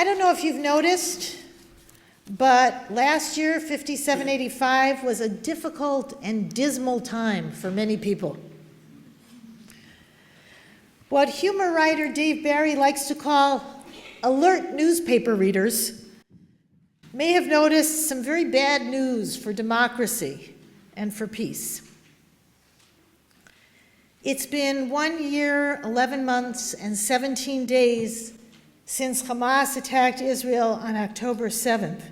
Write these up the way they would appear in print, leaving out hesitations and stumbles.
I don't know if you've noticed, but last year, 5785, was a difficult and dismal time for many people. What humor writer Dave Barry likes to call alert newspaper readers may have noticed some very bad news for democracy and for peace. It's been 1 year, 11 months, and 17 days since Hamas attacked Israel on October 7th.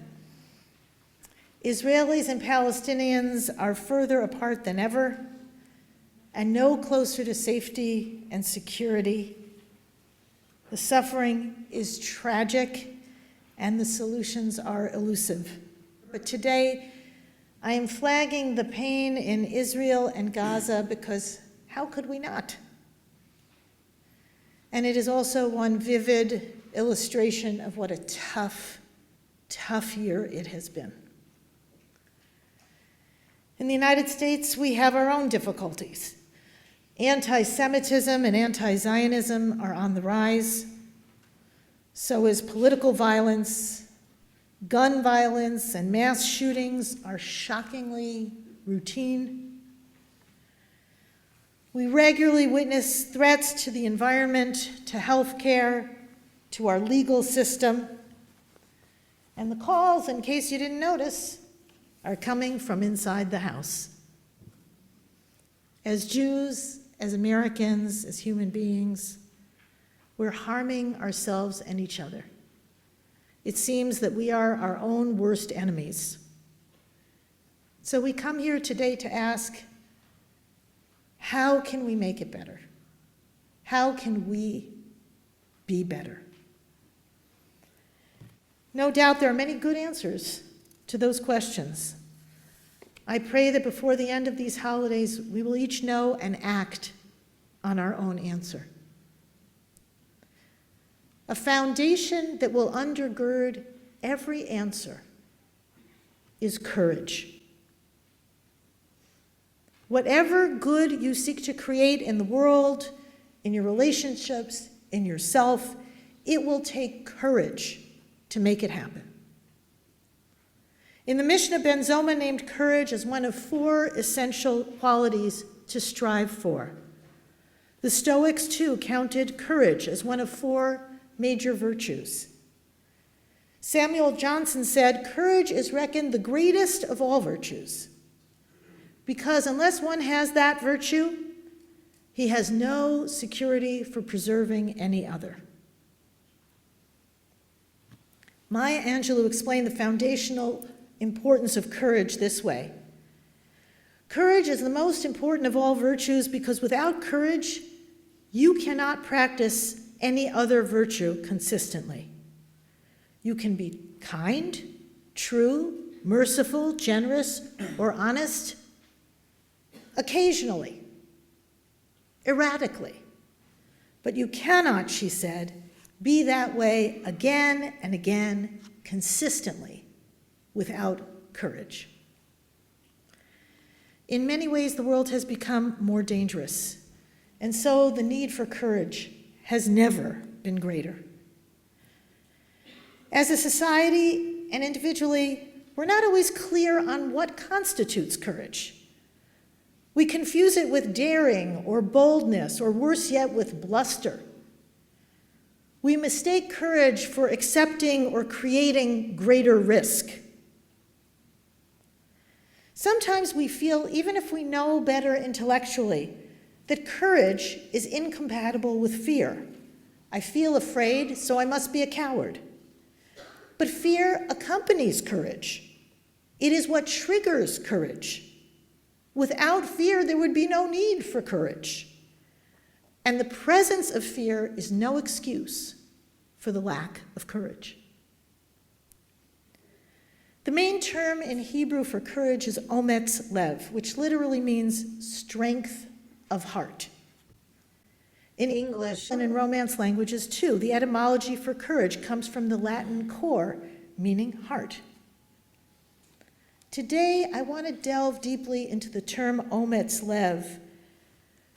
Israelis and Palestinians are further apart than ever and no closer to safety and security. The suffering is tragic and the solutions are elusive. But today, I am flagging the pain in Israel and Gaza because how could we not? And it is also one vivid illustration of what a tough, tough year it has been. In the United States, we have our own difficulties. Anti-Semitism and anti-Zionism are on the rise. So is political violence. Gun violence and mass shootings are shockingly routine. We regularly witness threats to the environment, to healthcare, to our legal system. And the calls, in case you didn't notice, are coming from inside the house. As Jews, as Americans, as human beings, we're harming ourselves and each other. It seems that we are our own worst enemies. So we come here today to ask, how can we make it better? How can we be better? No doubt there are many good answers to those questions. I pray that before the end of these holidays, we will each know and act on our own answer. A foundation that will undergird every answer is courage. Whatever good you seek to create in the world, in your relationships, in yourself, it will take courage to make it happen. In the Mishnah, Ben Zoma named courage as one of 4 essential qualities to strive for. The Stoics, too, counted courage as one of 4 major virtues. Samuel Johnson said, "Courage is reckoned the greatest of all virtues, because unless one has that virtue, he has no security for preserving any other." Maya Angelou explained the foundational importance of courage this way. Courage is the most important of all virtues because without courage, you cannot practice any other virtue consistently. You can be kind, true, merciful, generous, or honest occasionally, erratically. But you cannot, she said, be that way again and again, consistently, without courage. In many ways, the world has become more dangerous, and so the need for courage has never been greater. As a society and individually, we're not always clear on what constitutes courage. We confuse it with daring or boldness, or worse yet, with bluster. We mistake courage for accepting or creating greater risk. Sometimes we feel, even if we know better intellectually, that courage is incompatible with fear. I feel afraid, so I must be a coward. But fear accompanies courage. It is what triggers courage. Without fear, there would be no need for courage. And the presence of fear is no excuse for the lack of courage. The main term in Hebrew for courage is ometz lev, which literally means strength of heart. In English and in Romance languages too, the etymology for courage comes from the Latin cor, meaning heart. Today, I want to delve deeply into the term ometz lev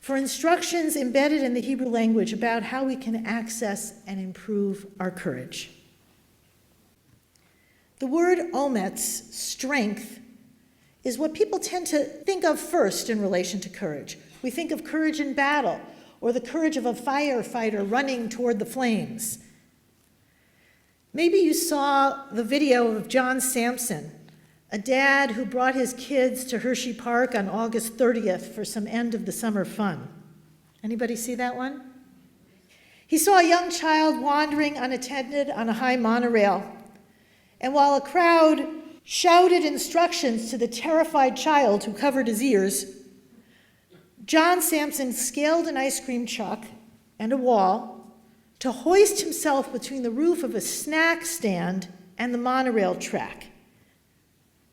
for instructions embedded in the Hebrew language about how we can access and improve our courage. The word omets, strength, is what people tend to think of first in relation to courage. We think of courage in battle, or the courage of a firefighter running toward the flames. Maybe you saw the video of John Sampson, a dad who brought his kids to Hershey Park on August 30th for some end of the summer fun. Anybody see that one? He saw a young child wandering unattended on a high monorail, and while a crowd shouted instructions to the terrified child who covered his ears, John Sampson scaled an ice cream truck and a wall to hoist himself between the roof of a snack stand and the monorail track.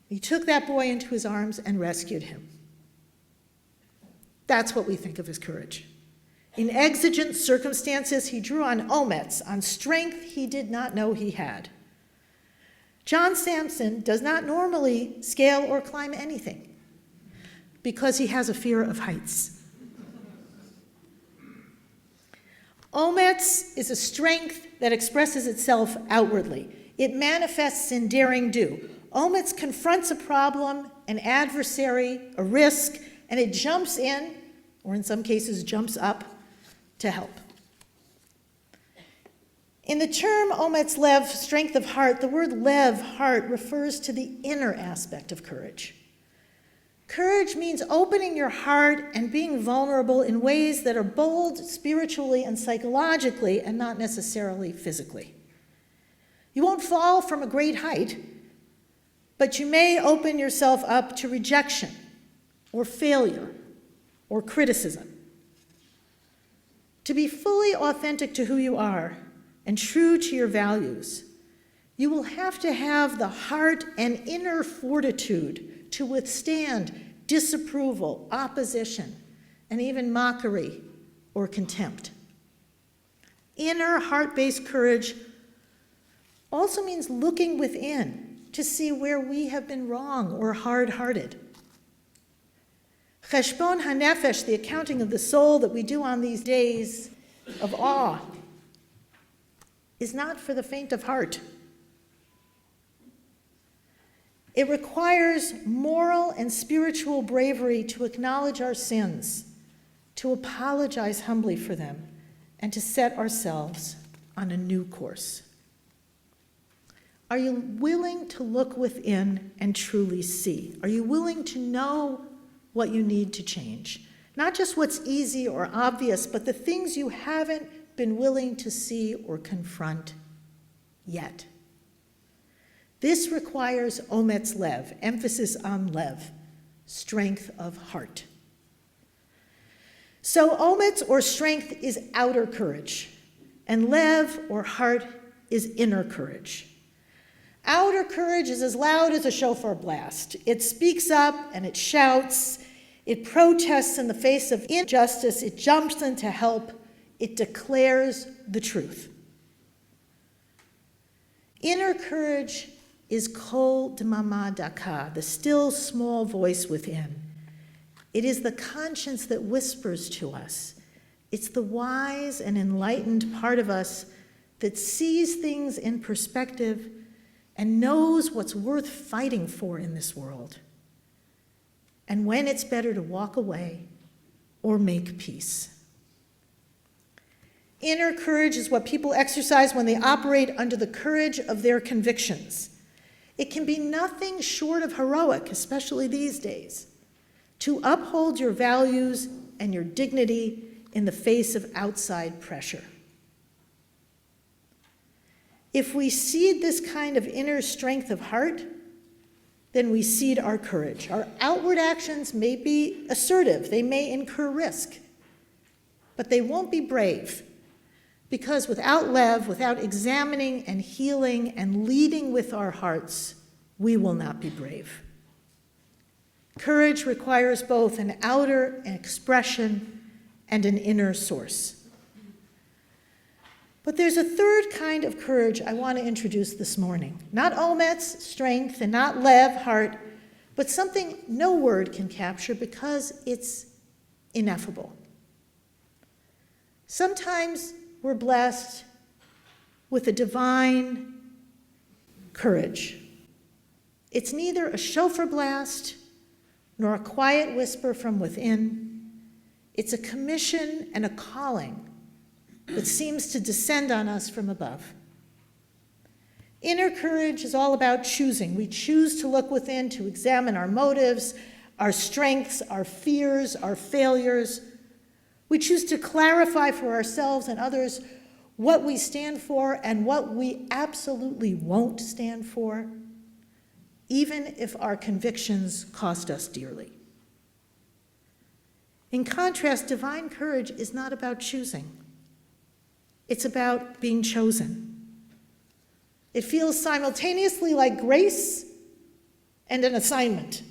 He took that boy into his arms and rescued him. That's what we think of as courage. In exigent circumstances, he drew on omets, on strength he did not know he had. John Sampson does not normally scale or climb anything because he has a fear of heights. Omets is a strength that expresses itself outwardly. It manifests in daring do. Omets confronts a problem, an adversary, a risk, and it jumps in, or in some cases jumps up, to help. In the term omets lev, strength of heart, the word lev, heart, refers to the inner aspect of courage. Courage means opening your heart and being vulnerable in ways that are bold spiritually and psychologically and not necessarily physically. You won't fall from a great height, but you may open yourself up to rejection or failure or criticism. To be fully authentic to who you are and true to your values, you will have to have the heart and inner fortitude to withstand disapproval, opposition, and even mockery or contempt. Inner heart-based courage also means looking within to see where we have been wrong or hard-hearted. Cheshbon HaNefesh, the accounting of the soul that we do on these days of awe, is not for the faint of heart. It requires moral and spiritual bravery to acknowledge our sins, to apologize humbly for them, and to set ourselves on a new course. Are you willing to look within and truly see? Are you willing to know what you need to change? Not just what's easy or obvious, but the things you haven't been willing to see or confront yet. This requires omets lev, emphasis on lev, strength of heart. So omets or strength is outer courage, and lev or heart is inner courage. Outer courage is as loud as a shofar blast. It speaks up and it shouts. It protests in the face of injustice. It jumps in to help. It declares the truth. Inner courage is kol d'mama daka, the still small voice within. It is the conscience that whispers to us. It's the wise and enlightened part of us that sees things in perspective and knows what's worth fighting for in this world, and when it's better to walk away or make peace. Inner courage is what people exercise when they operate under the courage of their convictions. It can be nothing short of heroic, especially these days, to uphold your values and your dignity in the face of outside pressure. If we seed this kind of inner strength of heart, then we seed our courage. Our outward actions may be assertive, they may incur risk, but they won't be brave, because without lev, without examining and healing and leading with our hearts, we will not be brave. Courage requires both an outer expression and an inner source. But there's a third kind of courage I want to introduce this morning. Not omets, strength, and not lev, heart, but something no word can capture because it's ineffable. Sometimes we're blessed with a divine courage, It's neither a shofar blast nor a quiet whisper from within. It's a commission and a calling that seems to descend on us from above. Inner courage is all about choosing. We choose to look within, to examine our motives, our strengths, our fears, our failures. We choose to clarify for ourselves and others what we stand for and what we absolutely won't stand for, even if our convictions cost us dearly. In contrast, divine courage is not about choosing. It's about being chosen. It feels simultaneously like grace and an assignment.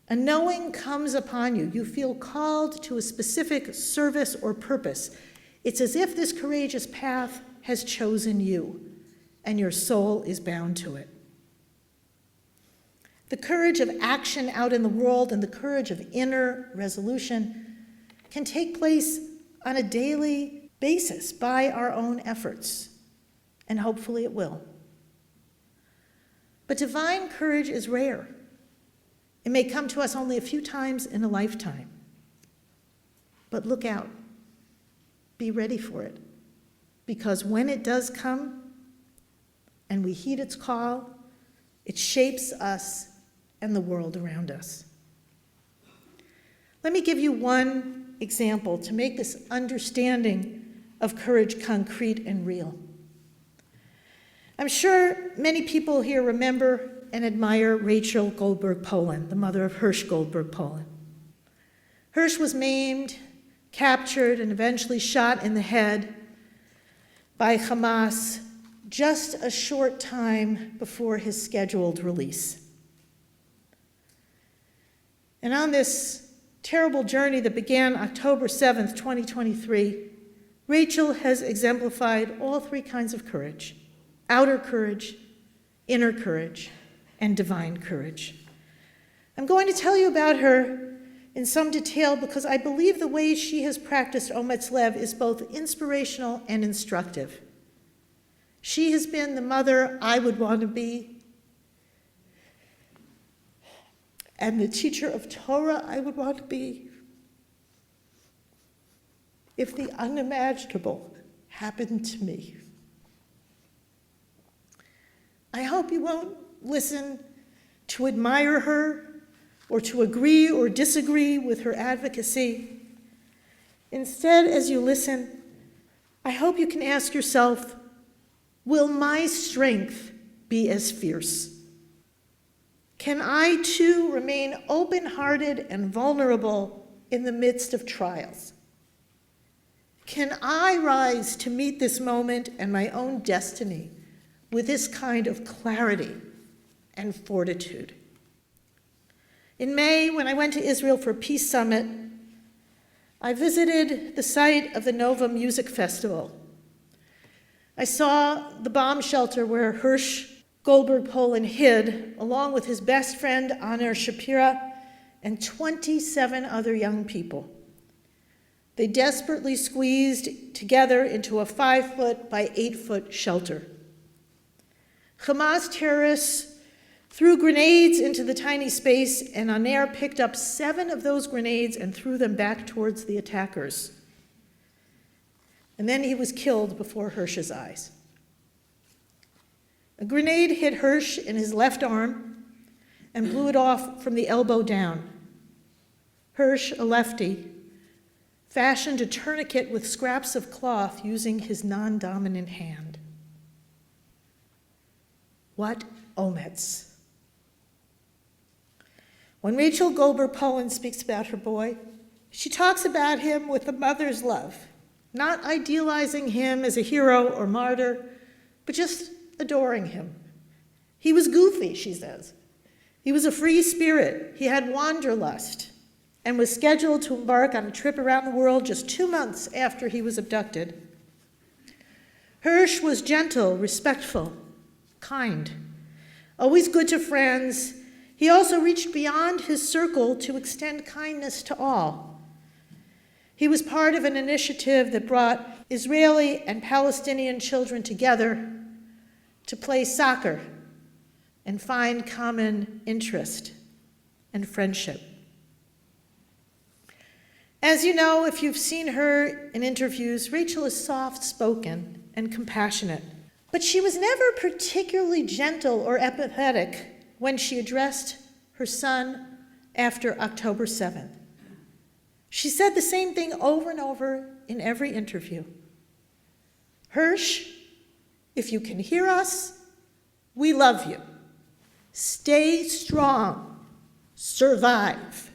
A knowing comes upon you. You feel called to a specific service or purpose. It's as if this courageous path has chosen you, and your soul is bound to it. The courage of action out in the world and the courage of inner resolution can take place on a daily basis by our own efforts, and hopefully it will. But divine courage is rare. It may come to us only a few times in a lifetime. But look out. Be ready for it. Because when it does come, and we heed its call, it shapes us and the world around us. Let me give you one example to make this understanding of courage concrete and real. I'm sure many people here remember and admire Rachel Goldberg Polin, the mother of Hirsch Goldberg Polin. Hirsch was maimed, captured, and eventually shot in the head by Hamas just a short time before his scheduled release. And on this terrible journey that began October 7th, 2023, Rachel has exemplified all three kinds of courage: outer courage, inner courage, and divine courage. I'm going to tell you about her in some detail because I believe the way she has practiced Ometz Lev is both inspirational and instructive. She has been the mother I would want to be, and the teacher of Torah I would want to be, if the unimaginable happened to me. I hope you won't listen to admire her or to agree or disagree with her advocacy. Instead, as you listen, I hope you can ask yourself, will my strength be as fierce? Can I too remain open-hearted and vulnerable in the midst of trials? Can I rise to meet this moment and my own destiny with this kind of clarity and fortitude? In May, when I went to Israel for a peace summit, I visited the site of the Nova Music Festival. I saw the bomb shelter where Hirsch Goldberg Polin hid, along with his best friend, Aner Shapira, and 27 other young people. They desperately squeezed together into a 5-foot by 8-foot shelter. Hamas terrorists threw grenades into the tiny space, and Aner picked up 7 of those grenades and threw them back towards the attackers. And then he was killed before Hirsch's eyes. A grenade hit Hirsch in his left arm and blew it off from the elbow down. Hirsch, a lefty, fashioned a tourniquet with scraps of cloth using his non-dominant hand. What ometz! When Rachel Goldberg Polin speaks about her boy, she talks about him with a mother's love, not idealizing him as a hero or martyr, but just adoring him. He was goofy, she says. He was a free spirit. He had wanderlust and was scheduled to embark on a trip around the world just 2 months after he was abducted. Hirsch was gentle, respectful, kind, always good to friends. He also reached beyond his circle to extend kindness to all. He was part of an initiative that brought Israeli and Palestinian children together to play soccer and find common interest and friendship. As you know, if you've seen her in interviews, Rachel is soft-spoken and compassionate, but she was never particularly gentle or empathetic when she addressed her son after October 7th. She said the same thing over and over in every interview. Hirsch, if you can hear us, we love you. Stay strong. Survive.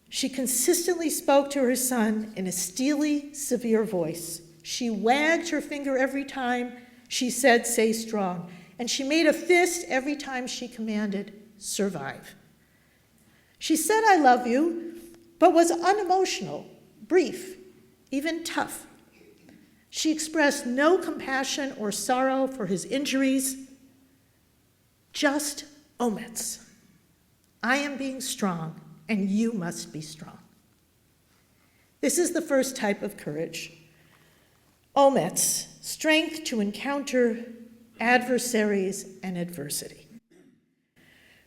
She consistently spoke to her son in a steely, severe voice. She wagged her finger every time she said, "Stay strong." And she made a fist every time she commanded, "Survive." She said, "I love you," but was unemotional, brief, even tough. She expressed no compassion or sorrow for his injuries, just omits. I am being strong, and you must be strong. This is the first type of courage. Omits, strength to encounter adversaries and adversity.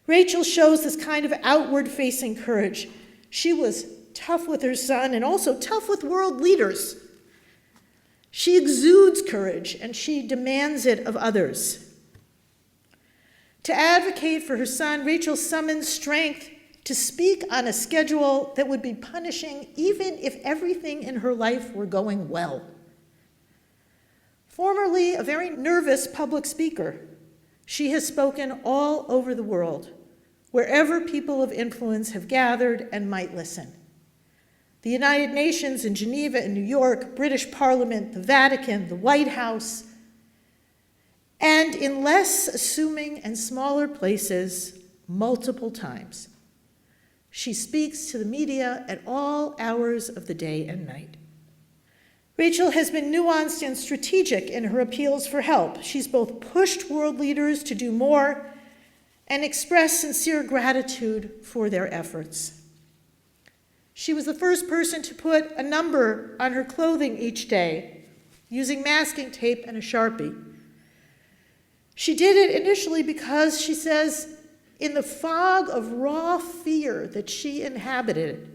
Rachel shows this kind of outward-facing courage. She was tough with her son and also tough with world leaders. She exudes courage and she demands it of others. To advocate for her son, Rachel summons strength to speak on a schedule that would be punishing even if everything in her life were going well. Formerly a very nervous public speaker, she has spoken all over the world, wherever people of influence have gathered and might listen. The United Nations in Geneva and New York, British Parliament, the Vatican, the White House, and in less assuming and smaller places, multiple times. She speaks to the media at all hours of the day and night. Rachel has been nuanced and strategic in her appeals for help. She's both pushed world leaders to do more and expressed sincere gratitude for their efforts. She was the first person to put a number on her clothing each day, using masking tape and a Sharpie. She did it initially because, she says, in the fog of raw fear that she inhabited,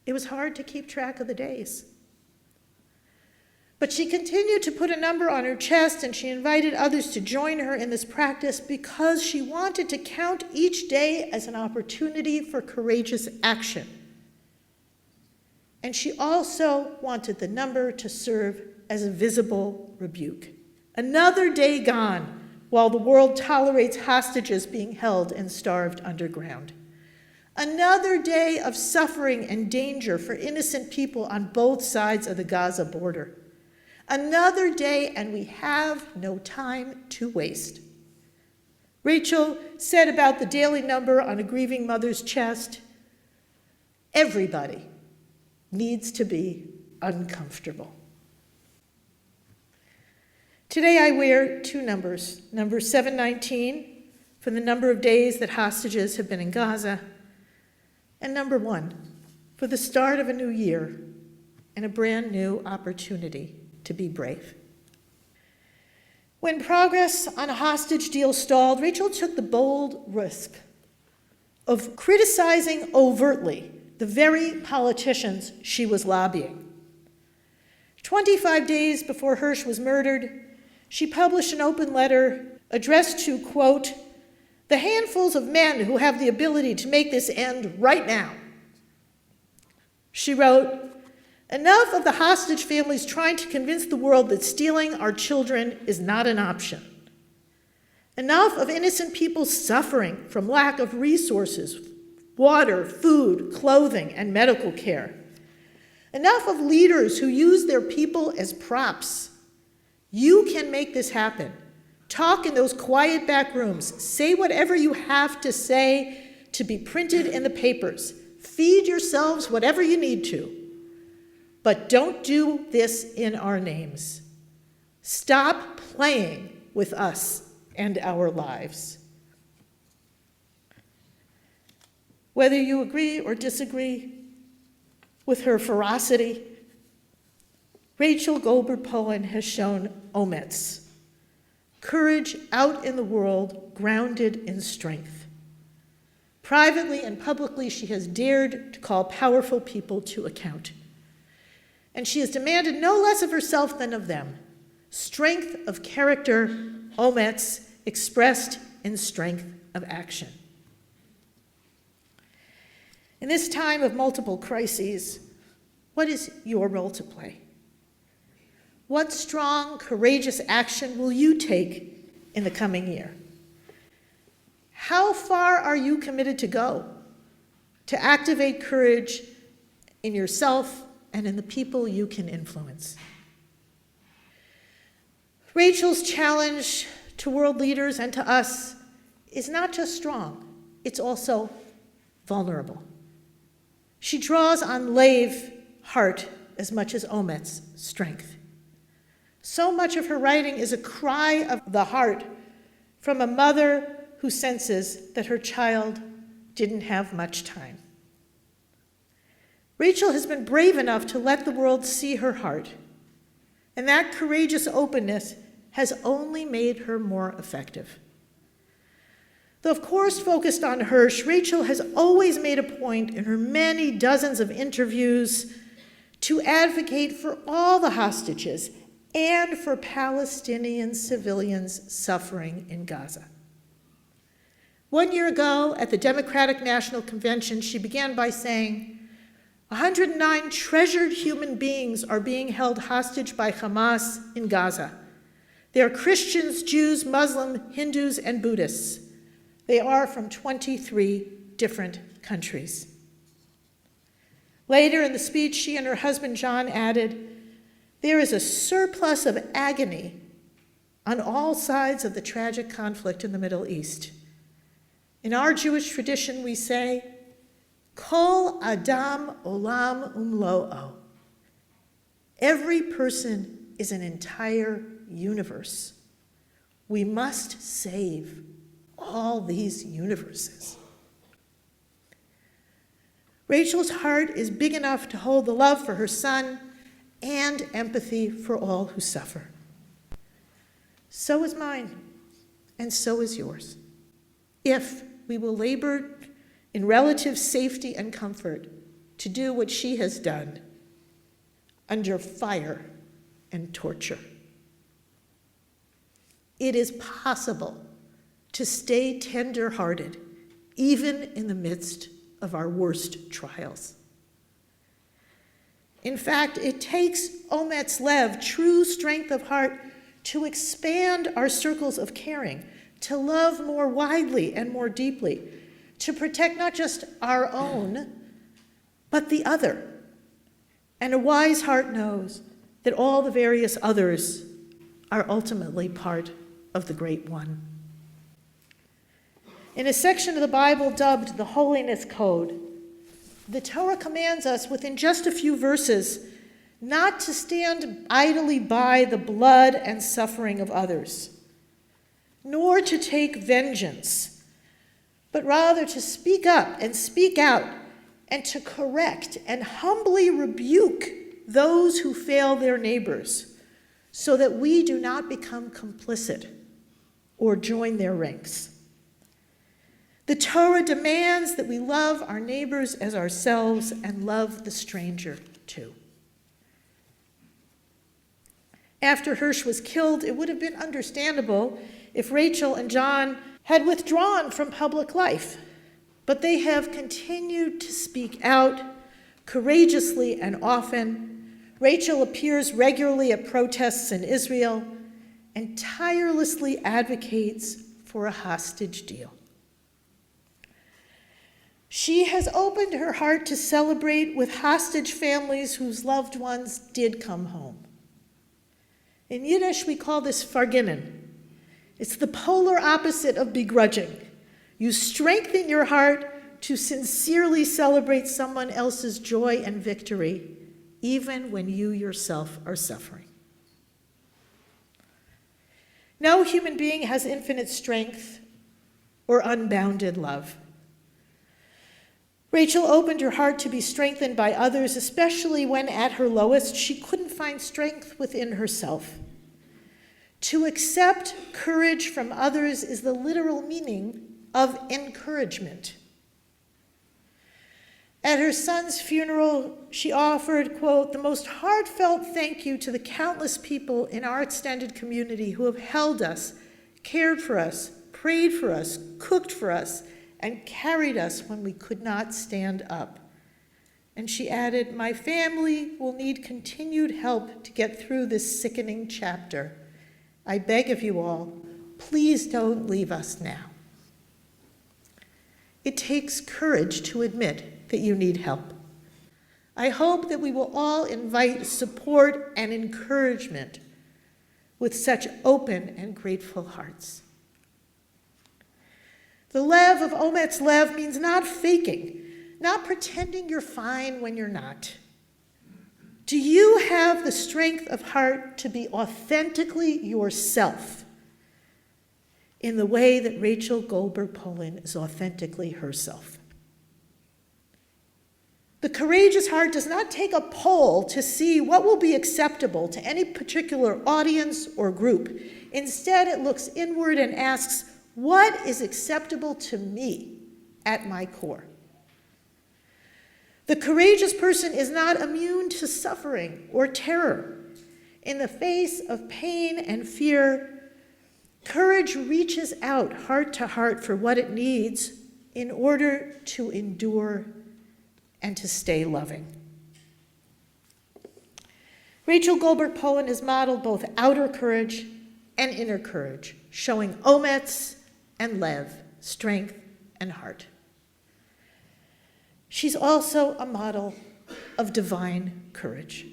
it was hard to keep track of the days. But she continued to put a number on her chest, and she invited others to join her in this practice because she wanted to count each day as an opportunity for courageous action. And she also wanted the number to serve as a visible rebuke. Another day gone while the world tolerates hostages being held and starved underground. Another day of suffering and danger for innocent people on both sides of the Gaza border. Another day, and we have no time to waste. Rachel said about the daily number on a grieving mother's chest, everybody needs to be uncomfortable. Today I wear two numbers, number 719 for the number of days that hostages have been in Gaza, and number 1 for the start of a new year and a brand new opportunity to be brave. When progress on a hostage deal stalled, Rachel took the bold risk of criticizing overtly the very politicians she was lobbying. 25 days before Hirsch was murdered, she published an open letter addressed to, quote, the handfuls of men who have the ability to make this end right now. She wrote, enough of the hostage families trying to convince the world that stealing our children is not an option. Enough of innocent people suffering from lack of resources, water, food, clothing, and medical care. Enough of leaders who use their people as props. You can make this happen. Talk in those quiet back rooms. Say whatever you have to say to be printed in the papers. Feed yourselves whatever you need to. But don't do this in our names. Stop playing with us and our lives. Whether you agree or disagree with her ferocity, Rachel Goldberg-Poland has shown omits, courage out in the world, grounded in strength. Privately and publicly, she has dared to call powerful people to account. And she has demanded no less of herself than of them. Strength of character, omets, expressed in strength of action. In this time of multiple crises, what is your role to play? What strong, courageous action will you take in the coming year? How far are you committed to go to activate courage in yourself and in the people you can influence? Rachel's challenge to world leaders and to us is not just strong, it's also vulnerable. She draws on Lev, heart, as much as Omet's, strength. So much of her writing is a cry of the heart from a mother who senses that her child didn't have much time. Rachel has been brave enough to let the world see her heart, and that courageous openness has only made her more effective. Though of course focused on Hirsch, Rachel has always made a point in her many dozens of interviews to advocate for all the hostages and for Palestinian civilians suffering in Gaza. 1 year ago at the Democratic National Convention, she began by saying, 109 treasured human beings are being held hostage by Hamas in Gaza. They are Christians, Jews, Muslim, Hindus, and Buddhists. They are from 23 different countries. Later in the speech, she and her husband John added, there is a surplus of agony on all sides of the tragic conflict in the Middle East. In our Jewish tradition, we say, Kol Adam Olam Umlo'o. Every person is an entire universe. We must save all these universes. Rachel's heart is big enough to hold the love for her son and empathy for all who suffer. So is mine, and so is yours, if we will labor in relative safety and comfort to do what she has done under fire and torture. It is possible to stay tender-hearted, even in the midst of our worst trials. In fact, it takes Omet's Lev, true strength of heart, to expand our circles of caring, to love more widely and more deeply, to protect not just our own, but the other. And a wise heart knows that all the various others are ultimately part of the Great One. In a section of the Bible dubbed the Holiness Code, the Torah commands us within just a few verses not to stand idly by the blood and suffering of others, nor to take vengeance, but rather to speak up and speak out and to correct and humbly rebuke those who fail their neighbors so that we do not become complicit or join their ranks. The Torah demands that we love our neighbors as ourselves and love the stranger too. After Hirsch was killed, it would have been understandable if Rachel and John had withdrawn from public life, but they have continued to speak out courageously and often. Rachel appears regularly at protests in Israel and tirelessly advocates for a hostage deal. She has opened her heart to celebrate with hostage families whose loved ones did come home. In Yiddish, we call this farginnen. It's the polar opposite of begrudging. You strengthen your heart to sincerely celebrate someone else's joy and victory, even when you yourself are suffering. No human being has infinite strength or unbounded love. Rachel opened her heart to be strengthened by others, especially when at her lowest she couldn't find strength within herself. To accept courage from others is the literal meaning of encouragement. At her son's funeral, she offered, quote, "the most heartfelt thank you to the countless people in our extended community who have held us, cared for us, prayed for us, cooked for us, and carried us when we could not stand up." And she added, "My family will need continued help to get through this sickening chapter. I beg of you all, please don't leave us now." It takes courage to admit that you need help. I hope that we will all invite support and encouragement with such open and grateful hearts. The lev of Ometz lev means not faking, not pretending you're fine when you're not. Do you have the strength of heart to be authentically yourself in the way that Rachel Goldberg-Polin is authentically herself? The courageous heart does not take a poll to see what will be acceptable to any particular audience or group. Instead, it looks inward and asks, what is acceptable to me at my core? The courageous person is not immune to suffering or terror. In the face of pain and fear, courage reaches out heart to heart for what it needs in order to endure and to stay loving. Rachel Goldberg-Polin has modeled both outer courage and inner courage, showing Ometz and lev, strength and heart. She's also a model of divine courage.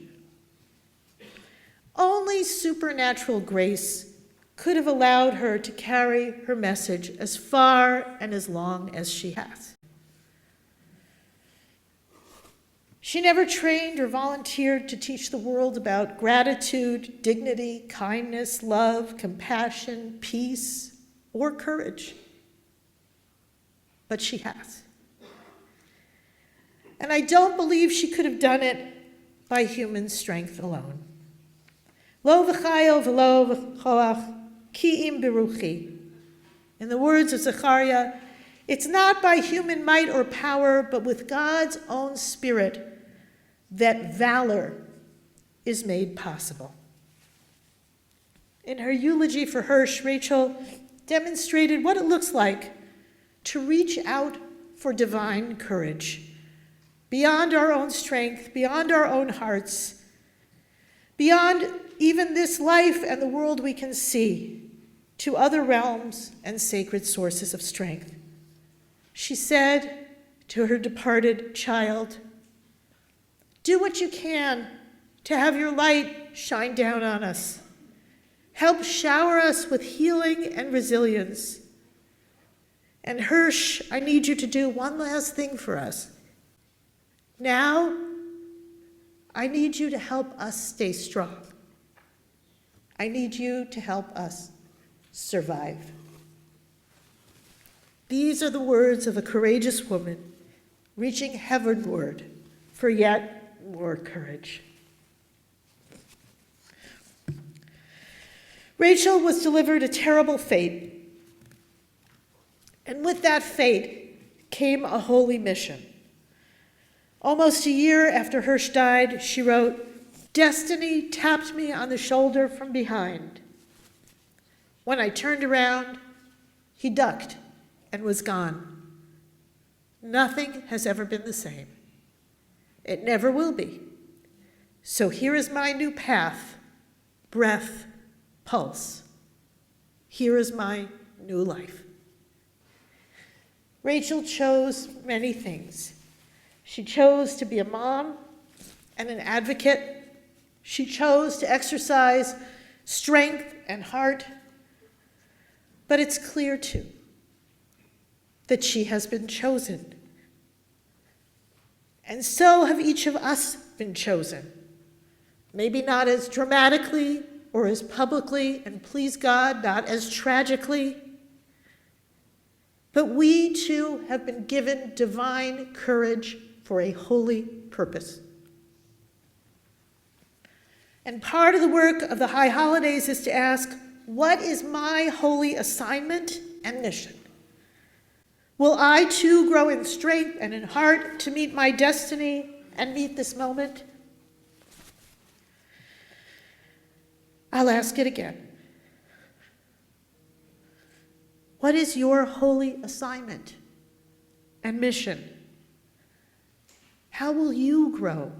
Only supernatural grace could have allowed her to carry her message as far and as long as she has. She never trained or volunteered to teach the world about gratitude, dignity, kindness, love, compassion, peace, or courage. But she has. And I don't believe she could have done it by human strength alone. Lo v'chayo v'lo v'choach ki im beruchi. In the words of Zechariah, it's not by human might or power, but with God's own Spirit that valor is made possible. In her eulogy for Hirsch, Rachel demonstrated what it looks like to reach out for divine courage, beyond our own strength, beyond our own hearts, beyond even this life and the world we can see, to other realms and sacred sources of strength. She said to her departed child, "Do what you can to have your light shine down on us. Help shower us with healing and resilience. And Hirsch, I need you to do one last thing for us. Now, I need you to help us stay strong. I need you to help us survive." These are the words of a courageous woman reaching heavenward for yet more courage. Rachel was delivered a terrible fate, and with that fate came a holy mission. Almost a year after Hirsch died, she wrote, "Destiny tapped me on the shoulder from behind. When I turned around, he ducked and was gone. Nothing has ever been the same. It never will be. So here is my new path, breath, pulse. Here is my new life." Rachel chose many things. She chose to be a mom and an advocate. She chose to exercise strength and heart. But it's clear, too, that she has been chosen. And so have each of us been chosen. Maybe not as dramatically or as publicly, and please God, not as tragically. But we too have been given divine courage for a holy purpose. And part of the work of the High Holidays is to ask, what is my holy assignment and mission? Will I too grow in strength and in heart to meet my destiny and meet this moment? I'll ask it again. What is your holy assignment and mission? How will you grow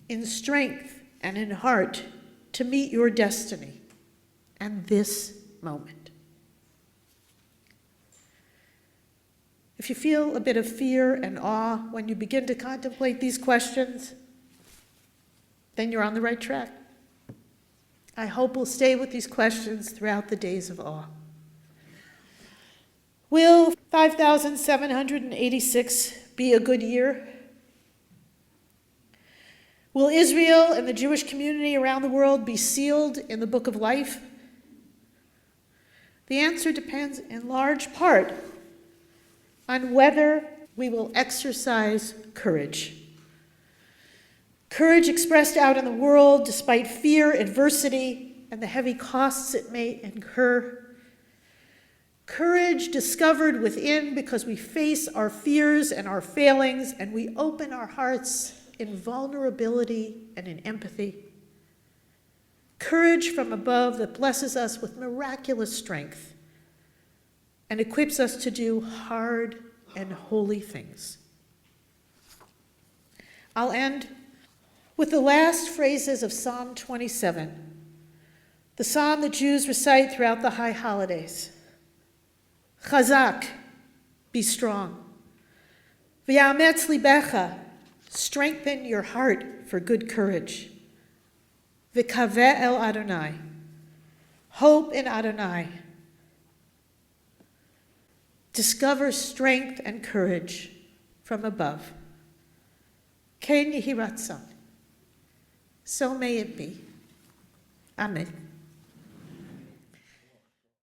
in strength and in heart to meet your destiny and this moment? If you feel a bit of fear and awe when you begin to contemplate these questions, then you're on the right track. I hope we'll stay with these questions throughout the days of awe. Will 5,786 be a good year? Will Israel and the Jewish community around the world be sealed in the book of life? The answer depends in large part on whether we will exercise courage. Courage expressed out in the world despite fear, adversity, and the heavy costs it may incur. Courage discovered within because we face our fears and our failings and we open our hearts in vulnerability and in empathy. Courage from above that blesses us with miraculous strength and equips us to do hard and holy things. I'll end with the last phrases of Psalm 27, the psalm that Jews recite throughout the high holidays. Chazak, be strong. V'yametz libecha, strengthen your heart for good courage. V'kaveh el Adonai, hope in Adonai. Discover strength and courage from above. Ken yehi ratzon. So may it be. Amen.